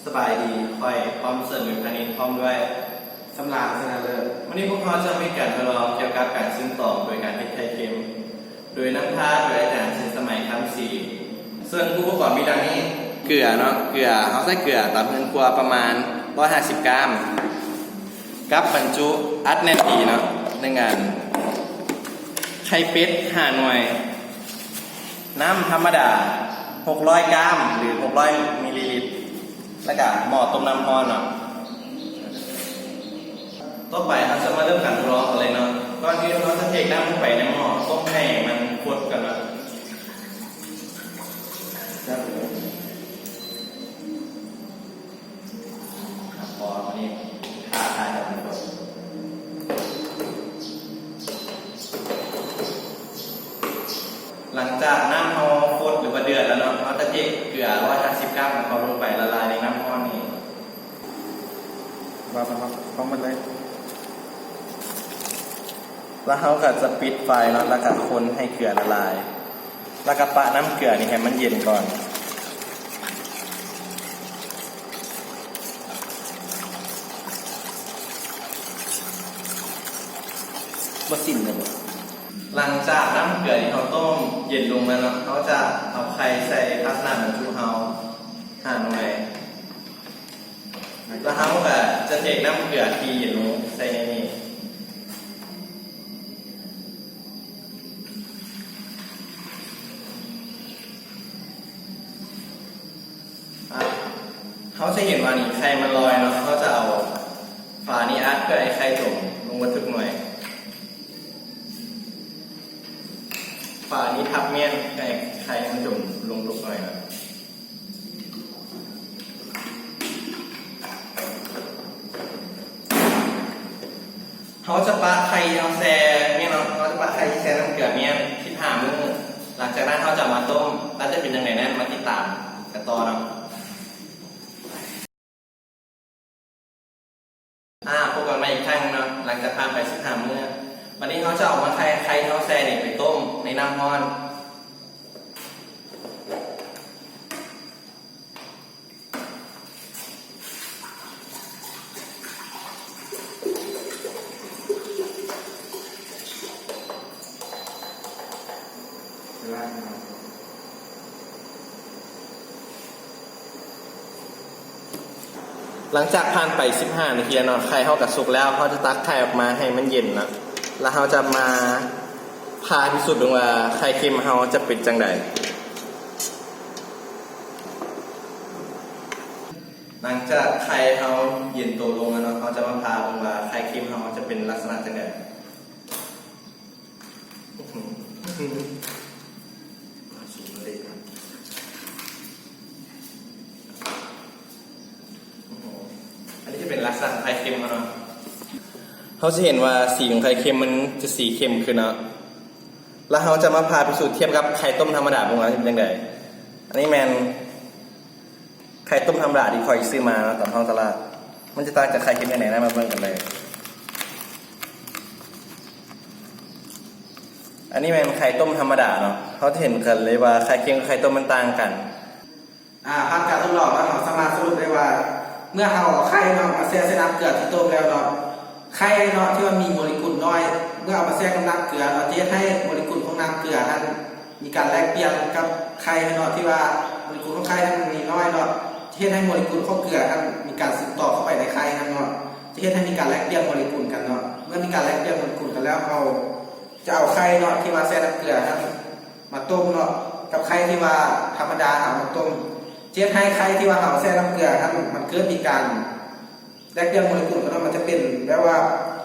สบายดีค่อยพร้อมเสริมวิพานิชพร้อมด้วยสำราญชนะเลิศวันนี้พวกเราจะมีการทดลองเกี่ยวกับการซึ่งต่อโดยการเฮ็ดไข่เค็มโดยน้ำพาโดยอาจารย์สินสมัยคำศรีส่วนผู้ประกอบมีดังนี้เกลือเนาะเกลือเขาใส่เกลือตามเงินครัวประมาณ150 กรัมกับบรรจุอัดแน่นดีเนาะในงานไข่เป็ด5 หน่วยน้ำธรรมดา600 กรัมหรือ600 มิลลิลิตรแล้วก็หม้อต้มน้ำร้อนเนาะต่อไปเราจะมาเริ่มการทดลองกันเลยเนาะก่อนที่เราจะเทน้ำลงไปในหม้อต้มให้มันข้นกันนะพอวันนี้ทากับมันก่อนหลังจากน้ำเขาข้นหรือว่าเดือดแล้วเนาะเราจะเทเกลือ150 กรัมของเขาลงไปละลายในน้ำร้อนนี้ว่าพร้อมมันเลยแล้วเขาก็จะปิดไฟเนาะแล้วก็คนให้เกลือละลายแล้วก็ปะน้ำเกลือนี่ให้มันเย็นก่อนบ่สิ้นเลยหลังจากน้ำเกลือที่เขาต้มเย็นลงแล้วเนาะเขาจะเอาไข่ใส่ภาชนะบรรจุเฮาหั่นลงไปแล้วเขาก็จะเทน้ำเกลือที่เย็นลงใส่ในนี้เขาจะเห็นว่านี่ไข่มันลอยเนาะเขาจะเอาฝานี้อัดเพื่อให้ไข่จมลงมาทึกหน่อยฝานี้ทับเมี่ยนให้ไข่มันจมลงทุกหน่อยนะเขาจะปะไข่เอาแซ่เมี่ยนเนาะเขาจะปะไข่แซ่น้ำเกลือเมี่ยน15 มื้อหลังจากนั้นเขาจะมาต้มแล้วจะเป็นยังไงนั้นมาติดตามกันต่อเนาะพบกันมาอีกครั้งเนาะหลังจากผ่านไป15 มื้อวันนี้เขาจะเอามาไข่เขาแซ่เนี่ยไปต้มในน้ำร้อนหลังจากผ่านไป15 นาทีเนาะไข่เขากับสุกแล้วเขาจะตักไข่ออกมาให้มันเย็นนะแล้วเขาจะมาพาพิสูจน์ดูว่าไข่เค็มเขาจะเป็นจังไดหลังจากไข่เขาเย็นตัวลงแล้วเนาะเขาจะมาพาดูว่าไข่เค็มเขาจะเป็นลักษณะจังไดเป็นลักษณะไข่เค็มเนาะเขาจะเห็นว่าสีของไข่เค็มมันจะสีเข้มขึ้นเนาะแล้วเขาจะมาพาพิสูจน์เทียบกับไข่ต้มธรรมดาเป็นยังไงอันนี้แมนไข่ต้มธรรมดาที่คอยซื้อมาตามท้องตลาดมันจะต่างจากไข่เค็มยังไงนะมาเบิ่งกันเลยอันนี้แมนไข่ต้มธรรมดาเนาะเขาจะเห็นกันเลยว่าไข่เค็มกับไข่ต้มมันต่างกันผ่านการทดลองแล้วเราสามารถสรุปได้ว่าเมื่อเราไข่เนาะมาแช่น้ำเกลือที่ต้มแล้วเนาะไข่เนาะที่มันมีโมเลกุลน้อยเมื่อเอามาแช่กับน้ำเกลือเราจะให้โมเลกุลของน้ำเกลือนั้นมีการแลกเปลี่ยนกับไข่เนาะที่ว่าโมเลกุลของไข่นั้นมีน้อยเนาะจะให้โมเลกุลของเกลือนั้นมีการซึมต่อเข้าไปในไข่นั้นเนาะจะให้มีการแลกเปลี่ยนโมเลกุลกันเนาะเมื่อมีการแลกเปลี่ยนโมเลกุลกันแล้วเราจะเอาไข่เนาะที่มาแช่น้ำเกลือนั้นมาต้มเนาะกับไข่ที่ว่าธรรมดาเอามาต้มเจ็ดให้ไข่ที่ว่าเราแช่น้ำเกลือครับมันเกิดมีการแลกเปลี่ยนโมเลกุลกันมันจะเป็นแบบว่า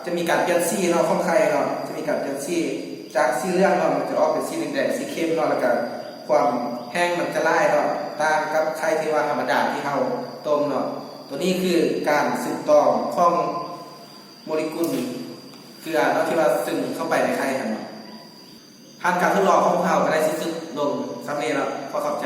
จะมีการเปลี่ยนสีเนาะของไข่เนาะจะมีการเปลี่ยนสีจากสีเหลืองเนาะมันจะออกเป็นสีแดงสีเข้มเนาะแล้วก็ความแห้งมันจะไล่เนาะต่างกับไข่ที่ว่าธรรมดาที่เราต้มเนาะตัวนี้คือการซึมต่อของโมเลกุลเกลือเนาะที่ว่าซึมเข้าไปในไข่เนาะผ่านการทดลองของเราก็ได้สิ้นสุดลงสำเร็จแล้วขอขอบใจ